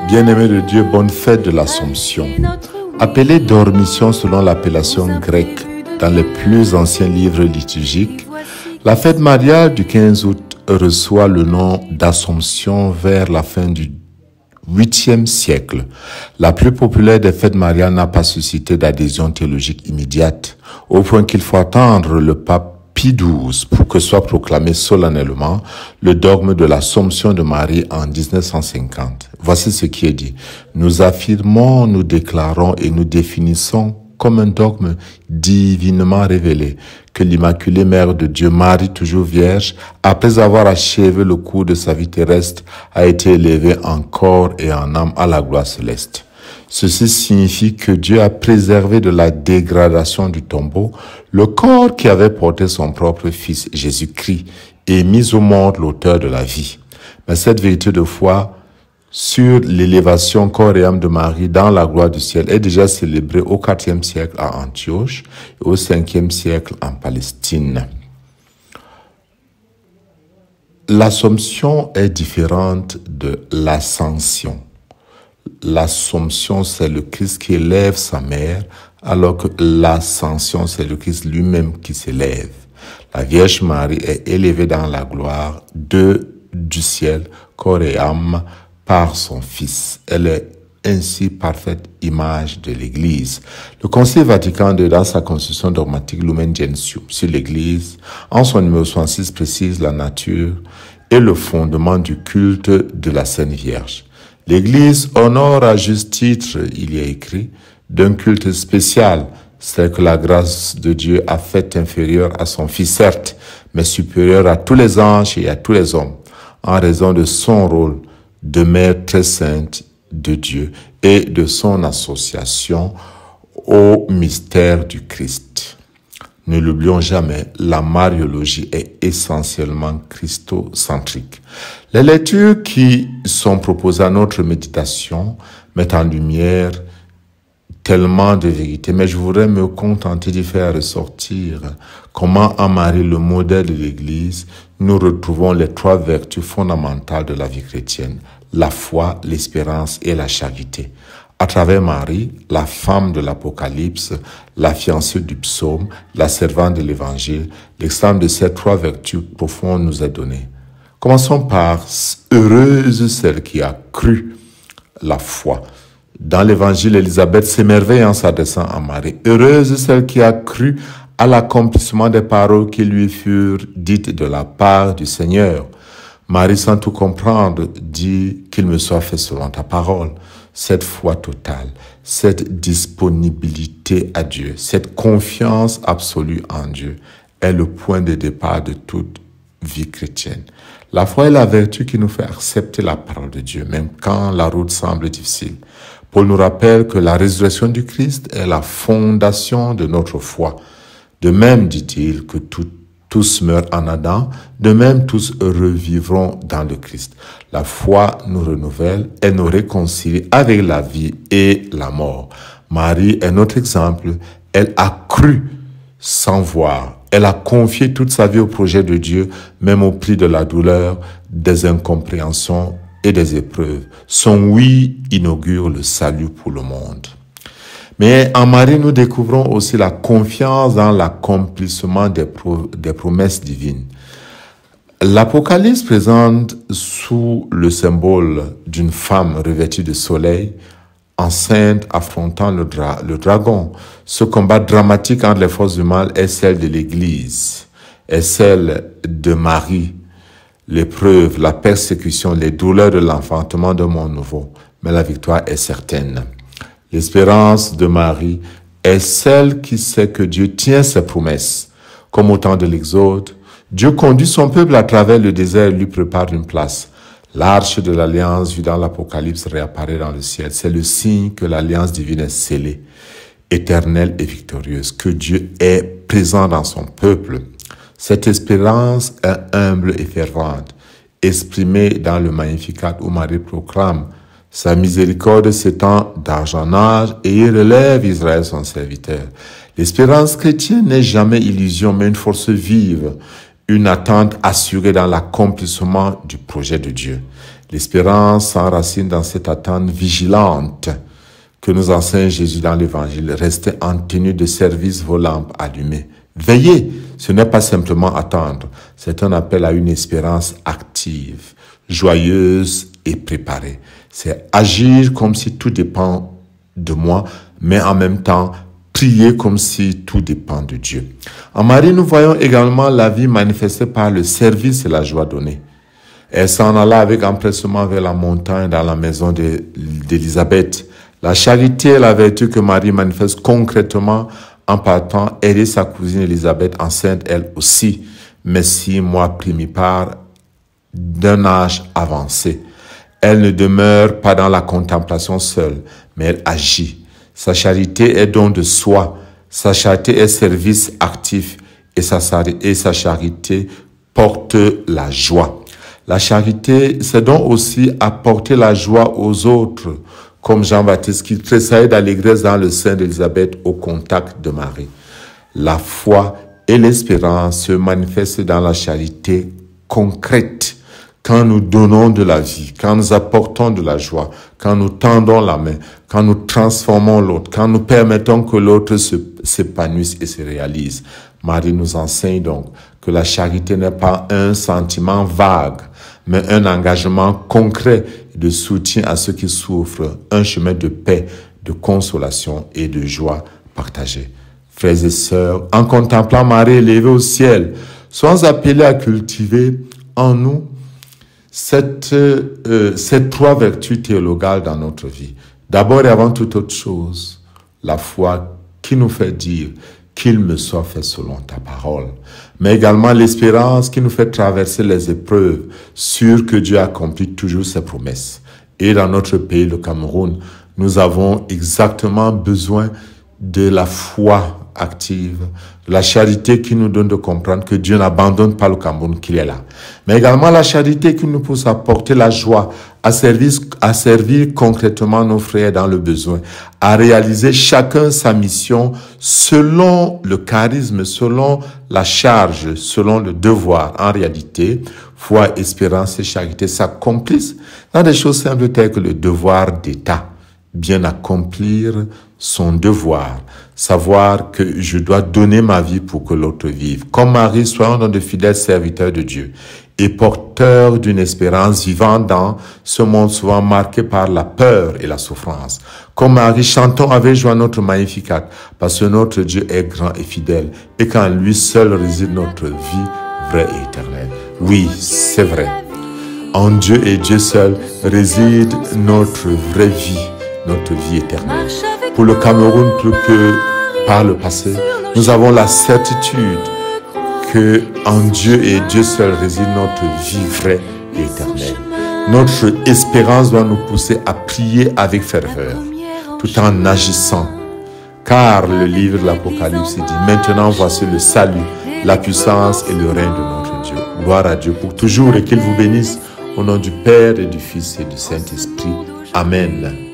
Bien-aimés de Dieu, bonne fête de l'Assomption. Appelée Dormition selon l'appellation grecque dans les plus anciens livres liturgiques, la fête mariale du 15 août reçoit le nom d'Assomption vers la fin du 8e siècle. La plus populaire des fêtes mariales n'a pas suscité d'adhésion théologique immédiate, au point qu'il faut attendre le pape Pie XII pour que soit proclamé solennellement le dogme de l'Assomption de Marie en 1950. Voici ce qui est dit. Nous affirmons, nous déclarons et nous définissons comme un dogme divinement révélé que l'Immaculée Mère de Dieu, Marie toujours vierge, après avoir achevé le cours de sa vie terrestre, a été élevée en corps et en âme à la gloire céleste. Ceci signifie que Dieu a préservé de la dégradation du tombeau le corps qui avait porté son propre Fils Jésus-Christ et mis au monde l'auteur de la vie. Mais cette vérité de foi sur l'élévation corps et âme de Marie dans la gloire du ciel est déjà célébrée au IVe siècle à Antioche et au Ve siècle en Palestine. L'Assomption est différente de l'Ascension. L'Assomption, c'est le Christ qui élève sa mère, alors que l'Ascension, c'est le Christ lui-même qui s'élève. La Vierge Marie est élevée dans la gloire du ciel, corps et âme, par son Fils. Elle est ainsi parfaite image de l'Église. Le Concile Vatican II, dans sa constitution dogmatique Lumen Gentium sur l'Église, en son numéro 66, précise la nature et le fondement du culte de la Sainte Vierge. L'Église honore à juste titre, il y a écrit, d'un culte spécial, c'est que la grâce de Dieu a fait inférieure à son Fils, certes, mais supérieure à tous les anges et à tous les hommes, en raison de son rôle de mère très sainte de Dieu et de son association au mystère du Christ. Ne l'oublions jamais, la mariologie est essentiellement christocentrique. Les lectures qui sont proposées à notre méditation mettent en lumière tellement de vérités, mais je voudrais me contenter d'y faire ressortir comment en Marie, le modèle de l'Église, nous retrouvons les trois vertus fondamentales de la vie chrétienne, la foi, l'espérance et la charité. À travers Marie, la femme de l'Apocalypse, la fiancée du psaume, la servante de l'Évangile, l'exemple de ces trois vertus profondes nous est donné. Commençons par « Heureuse celle qui a cru la foi ». Dans l'Évangile, Élisabeth s'émerveille en s'adressant à Marie. « Heureuse celle qui a cru à l'accomplissement des paroles qui lui furent dites de la part du Seigneur. » Marie, sans tout comprendre, dit « Qu'il me soit fait selon ta parole ». Cette foi totale, cette disponibilité à Dieu, cette confiance absolue en Dieu est le point de départ de toute vie chrétienne. La foi est la vertu qui nous fait accepter la parole de Dieu, même quand la route semble difficile. Paul nous rappelle que la résurrection du Christ est la fondation de notre foi. De même, dit-il, que tous meurent en Adam, de même tous revivront dans le Christ. La foi nous renouvelle et nous réconcilie avec la vie et la mort. Marie est notre exemple. Elle a cru sans voir. Elle a confié toute sa vie au projet de Dieu, même au prix de la douleur, des incompréhensions et des épreuves. Son oui inaugure le salut pour le monde. Mais en Marie, nous découvrons aussi la confiance dans l'accomplissement des promesses divines. L'Apocalypse présente sous le symbole d'une femme revêtue de soleil, enceinte affrontant le dragon. Ce combat dramatique entre les forces du mal est celle de l'Église, est celle de Marie. L'épreuve, la persécution, les douleurs de l'enfantement d'un monde nouveau. Mais la victoire est certaine. L'espérance de Marie est celle qui sait que Dieu tient ses promesses. Comme au temps de l'Exode, Dieu conduit son peuple à travers le désert et lui prépare une place. L'arche de l'alliance vue dans l'Apocalypse réapparaît dans le ciel. C'est le signe que l'alliance divine est scellée, éternelle et victorieuse, que Dieu est présent dans son peuple. Cette espérance est humble et fervente, exprimée dans le Magnificat où Marie proclame « Sa miséricorde s'étend d'âge en âge et il relève Israël son serviteur. » L'espérance chrétienne n'est jamais illusion, mais une force vive, une attente assurée dans l'accomplissement du projet de Dieu. L'espérance s'enracine dans cette attente vigilante que nous enseigne Jésus dans l'Évangile. Restez en tenue de service vos lampes allumées. Veillez, ce n'est pas simplement attendre, c'est un appel à une espérance active, joyeuse et préparée. C'est agir comme si tout dépend de moi, mais en même temps, prier comme si tout dépend de Dieu. En Marie, nous voyons également la vie manifestée par le service et la joie donnée. Elle s'en alla avec empressement vers la montagne dans la maison d'Élisabeth. La charité et la vertu que Marie manifeste concrètement en partant aider sa cousine Élisabeth enceinte elle aussi, mais 6 mois primipare d'un âge avancé. Elle ne demeure pas dans la contemplation seule, mais elle agit. Sa charité est don de soi, sa charité est service actif et sa charité porte la joie. La charité, c'est donc aussi apporter la joie aux autres, comme Jean-Baptiste qui tressaille d'allégresse dans le sein d'Élisabeth au contact de Marie. La foi et l'espérance se manifestent dans la charité concrète. Quand nous donnons de la vie, quand nous apportons de la joie, quand nous tendons la main, quand nous transformons l'autre, quand nous permettons que l'autre s'épanouisse et se réalise. Marie nous enseigne donc que la charité n'est pas un sentiment vague, mais un engagement concret de soutien à ceux qui souffrent, un chemin de paix, de consolation et de joie partagée. Frères et sœurs, en contemplant Marie élevée au ciel, soyons appelés à cultiver en nous ces 3 vertus théologales dans notre vie. D'abord et avant toute autre chose, la foi qui nous fait dire qu'il me soit fait selon ta parole, mais également l'espérance qui nous fait traverser les épreuves, sûr que Dieu accomplit toujours ses promesses. Et dans notre pays, le Cameroun, nous avons exactement besoin de la foi active, de la charité qui nous donne de comprendre que Dieu n'abandonne pas le Cameroun, qu'il est là. Mais également la charité qui nous pousse à porter la joie, à servir concrètement nos frères dans le besoin, à réaliser chacun sa mission selon le charisme, selon la charge, selon le devoir. En réalité, foi, espérance et charité s'accomplissent dans des choses simples telles que le devoir d'État. Bien accomplir son devoir, savoir que je dois donner ma vie pour que l'autre vive. Comme Marie, soyons donc de fidèles serviteurs de Dieu et porteurs d'une espérance vivant dans ce monde souvent marqué par la peur et la souffrance. Comme Marie, chantons avec joie notre Magnificat, parce que notre Dieu est grand et fidèle et qu'en lui seul réside notre vie vraie et éternelle. Oui, c'est vrai. En Dieu et Dieu seul réside notre vraie vie, notre vie éternelle. Pour le Cameroun, plus que par le passé, nous avons la certitude que en Dieu et Dieu seul réside notre vie vraie et éternelle. Notre espérance doit nous pousser à prier avec ferveur, tout en agissant. Car le livre de l'Apocalypse dit, maintenant voici le salut, la puissance et le règne de notre Dieu. Gloire à Dieu pour toujours et qu'il vous bénisse au nom du Père et du Fils et du Saint-Esprit. Amen.